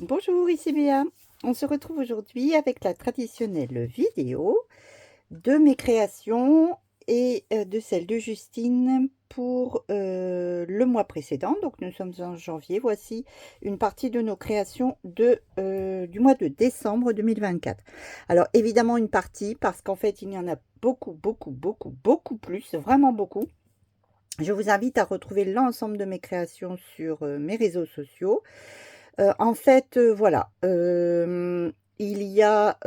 Bonjour, ici Béa. On se retrouve aujourd'hui avec la traditionnelle vidéo de mes créations et de celle de Justine pour le mois précédent. Donc nous sommes en janvier. Voici une partie de nos créations du mois de décembre 2024. Alors évidemment une partie parce qu'en fait il y en a beaucoup plus, vraiment beaucoup. Je vous invite à retrouver l'ensemble de mes créations sur mes réseaux sociaux. En fait, voilà, il y a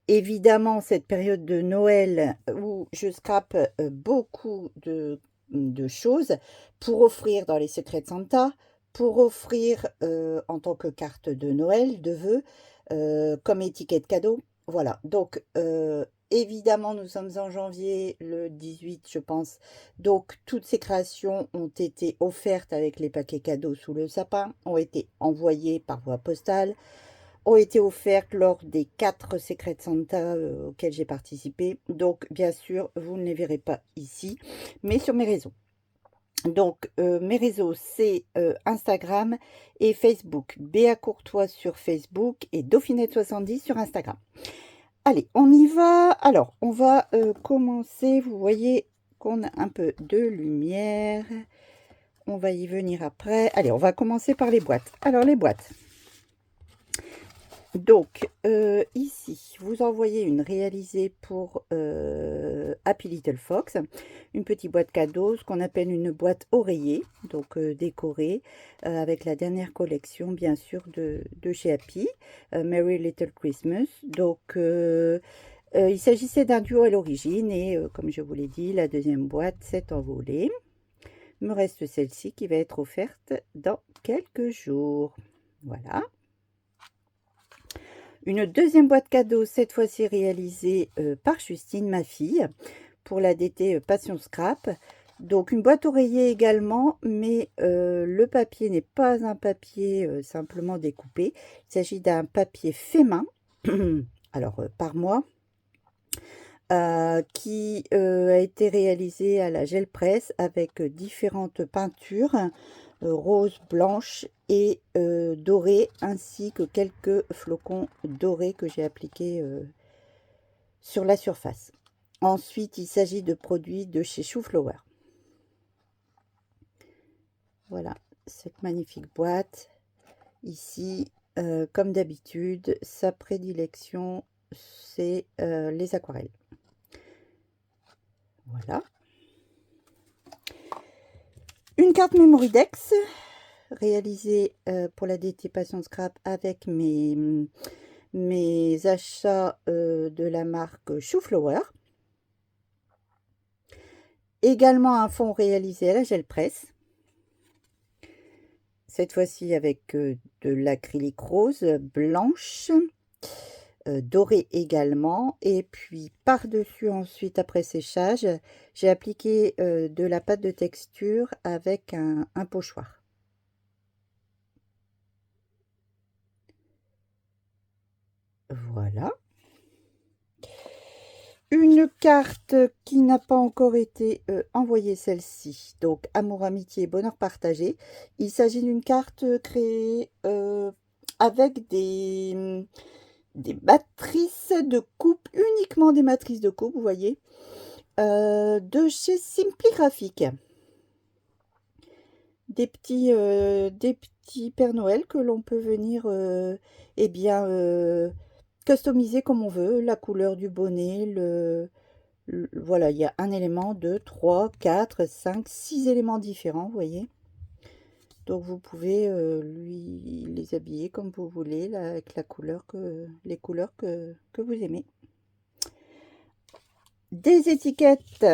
évidemment cette période de Noël où je scrape beaucoup de choses pour offrir dans les secrets de Santa, pour offrir en tant que carte de Noël, de vœux, comme étiquette cadeau. Voilà, donc évidemment, nous sommes en janvier, le 18, je pense. Donc, toutes ces créations ont été offertes avec les paquets cadeaux sous le sapin, ont été envoyées par voie postale, ont été offertes lors des 4 Secrets de Santa auxquels j'ai participé. Donc, bien sûr, vous ne les verrez pas ici, mais sur mes réseaux. Donc, mes réseaux, c'est Instagram et Facebook. Béa Courtois sur Facebook et Dauphinette70 sur Instagram. Allez, on y va. Alors, on va commencer. Vous voyez qu'on a un peu de lumière. On va y venir après. Allez, on va commencer par les boîtes. Alors, les boîtes. Donc, ici, vous envoyez une réalisée pour Happy Little Fox. Une petite boîte cadeau, ce qu'on appelle une boîte oreiller, donc décorée, avec la dernière collection, bien sûr, de chez Happy, Merry Little Christmas. Donc, il s'agissait d'un duo à l'origine et, comme je vous l'ai dit, la deuxième boîte s'est envolée. Il me reste celle-ci qui va être offerte dans quelques jours. Voilà. Une deuxième boîte cadeau, cette fois-ci réalisée par Justine, ma fille, pour la DT Passion Scrap. Donc une boîte oreiller également, mais le papier n'est pas un papier simplement découpé. Il s'agit d'un papier fait main, alors par moi, qui a été réalisé à la gel presse avec différentes peintures rose, blanche et dorée, ainsi que quelques flocons dorés que j'ai appliqués sur la surface. Ensuite, il s'agit de produits de chez Chouflower. Voilà, cette magnifique boîte. Ici, comme d'habitude, sa prédilection, c'est les aquarelles. Voilà. Une carte Memorydex réalisée pour la DT Passion Scrap avec mes achats de la marque Chouflower. Également un fond réalisé à la gel presse. Cette fois-ci avec de l'acrylique rose blanche, dorée également. Et puis par-dessus ensuite, après séchage, j'ai appliqué de la pâte de texture avec un pochoir. Voilà. Une carte qui n'a pas encore été envoyée, celle-ci. Donc, amour, amitié, bonheur partagé. Il s'agit d'une carte créée avec des matrices de coupe, uniquement des matrices de coupe, vous voyez, de chez Simply Graphic. Des petits Père Noël que l'on peut venir, eh bien, customiser comme on veut. La couleur du bonnet, voilà, il y a un élément, 2, 3, 4, 5, 6 éléments différents, vous voyez. Donc vous pouvez lui les habiller comme vous voulez, là, avec les couleurs que vous aimez. Des étiquettes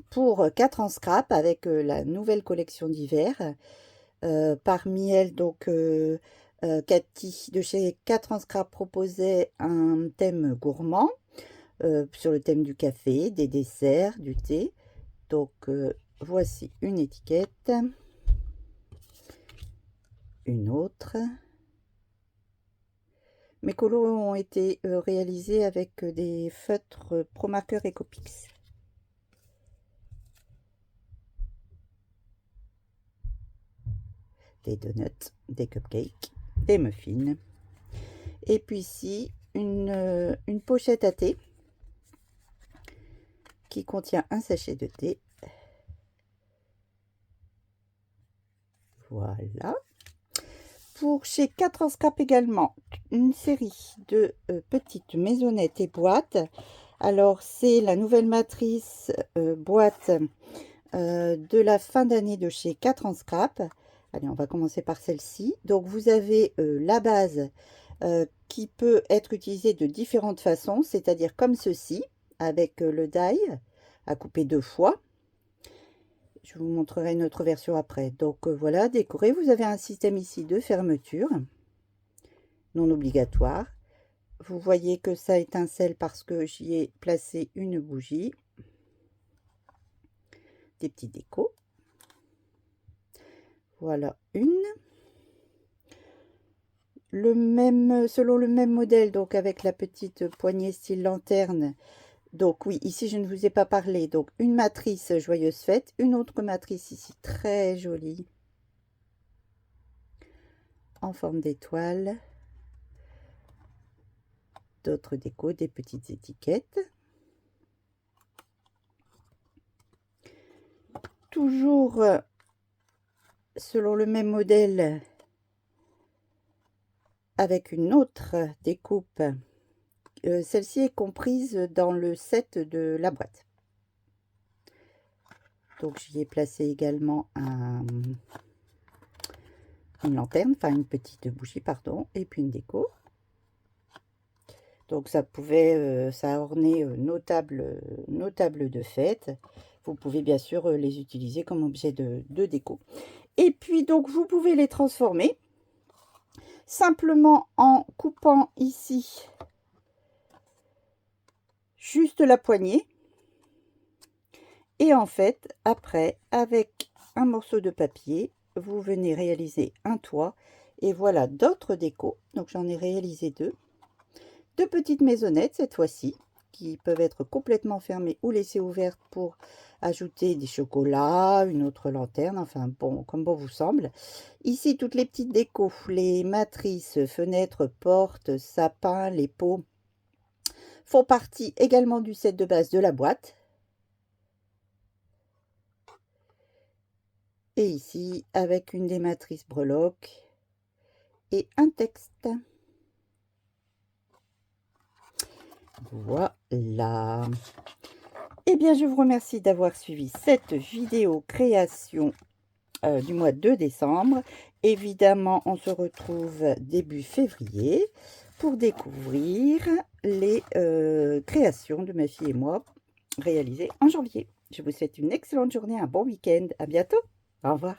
pour 4 en scrap avec la nouvelle collection d'hiver. Parmi elles, donc, Cathy de chez 4 en scrap proposait un thème gourmand. Sur le thème du café, des desserts, du thé. Donc, voici une étiquette. Une autre. Mes colos ont été réalisés avec des feutres Pro Marker Ecopix. des donuts, des cupcakes, des muffins. Et puis ici, une pochette à thé qui contient un sachet de thé. Voilà. Pour chez 4 en scrap également, une série de petites maisonnettes et boîtes. Alors, c'est la nouvelle matrice boîte de la fin d'année de chez 4 en scrap. Allez, on va commencer par celle-ci. Donc, vous avez la base qui peut être utilisée de différentes façons, c'est-à-dire comme ceci, avec le die à couper 2 fois. Je vous montrerai une autre version après. Donc voilà, décoré. Vous avez un système ici de fermeture, non obligatoire. Vous voyez que ça étincelle parce que j'y ai placé une bougie. Des petits décos. Voilà une. Selon le même modèle, donc avec la petite poignée style lanterne. Donc oui, ici je ne vous ai pas parlé. Donc une matrice joyeuse fête, une autre matrice ici très jolie, en forme d'étoile. D'autres décos, des petites étiquettes. Toujours selon le même modèle, avec une autre découpe. Celle-ci est comprise dans le set de la boîte. Donc j'y ai placé également une lanterne, enfin une petite bougie, pardon, et puis une déco. Donc ça pouvait, ça ornait nos tables de fête. Vous pouvez bien sûr les utiliser comme objet de déco. Et puis donc vous pouvez les transformer simplement en coupant ici juste la poignée. Et en fait, après, avec un morceau de papier, vous venez réaliser un toit. Et voilà d'autres décos. Donc j'en ai réalisé deux petites maisonnettes cette fois-ci, qui peuvent être complètement fermées ou laissées ouvertes pour ajouter des chocolats, une autre lanterne, enfin bon, comme bon vous semble. Ici, toutes les petites décos, les matrices, fenêtres, portes, sapins, les pots, font partie également du set de base de la boîte. Et ici, avec une des matrices breloques et un texte. Voilà. Eh bien, je vous remercie d'avoir suivi cette vidéo création du mois de décembre. Évidemment, on se retrouve début février pour découvrir les créations de ma fille et moi réalisées en janvier. Je vous souhaite une excellente journée, un bon week-end. À bientôt. Au revoir.